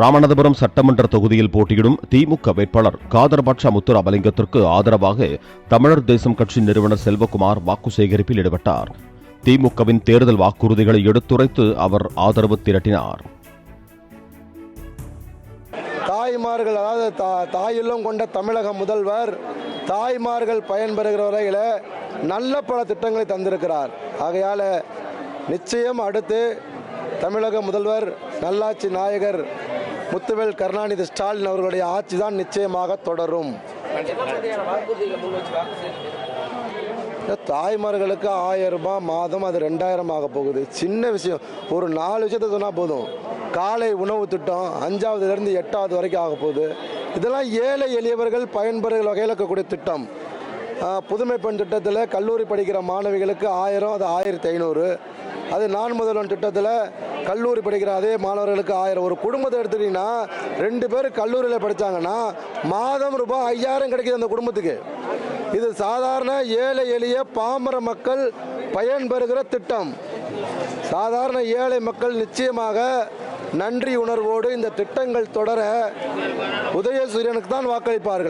ராமநாதபுரம் சட்டமன்ற தொகுதியில் போட்டியிடும் திமுக வேட்பாளர் காதர்பாட்சா முத்துராமலிங்கத்திற்கு ஆதரவாக தமிழர் தேசம் கட்சி நிறுவனர் செல்வகுமார் வாக்கு சேகரிப்பில் ஈடுபட்டார். திமுகவின் தேர்தல் வாக்குறுதிகளை எடுத்துரைத்து அவர் ஆதரவு திரட்டினார். தாய்மார்கள், அதாவது தாயுள்ளம் கொண்ட தமிழக முதல்வர் தாய்மார்கள் பயன்பெறுகிற வகையில் நல்ல பல திட்டங்களை தந்திருக்கிறார். ஆகையால நிச்சயம் அடுத்து தமிழக முதல்வர் நல்லாட்சி நாயகர் முத்துவேல் கருணாநிதி ஸ்டாலின் அவர்களுடைய ஆட்சி தான் நிச்சயமாக தொடரும். தாய்மார்களுக்கு 1000 ரூபாய் மாதம், அது 2000 ஆக போகுது. சின்ன விஷயம். ஒரு 4 விஷயத்தை சொன்னால் போதும். காலை உணவு திட்டம் 5வதுலேருந்து 8வது வரைக்கும் ஆக போகுது. இதெல்லாம் ஏழை எளியவர்கள் பயன்பெறுகிற வகையில் இருக்கக்கூடிய திட்டம். புதுமை பெண் திட்டத்தில் கல்லூரி படிக்கிற மாணவிகளுக்கு 1000, அது 1500. அது நான் முதல்வன் திட்டத்தில் கல்லூரி படிக்கிற அதே மாணவர்களுக்கு 1000. ஒரு குடும்பத்தை எடுத்துக்கிட்டிங்கன்னா 2 பேர் கல்லூரியில் படித்தாங்கன்னா மாதம் ரூபாய் 5000 கிடைக்கிது அந்த குடும்பத்துக்கு. இது சாதாரண ஏழை எளிய பாமர மக்கள் பயன்பெறுகிற திட்டம். சாதாரண ஏழை மக்கள் நிச்சயமாக நன்றி உணர்வோடு இந்த திட்டங்கள் தொடர உதயசூரியனுக்கு தான் வாக்களிப்பார்கள்.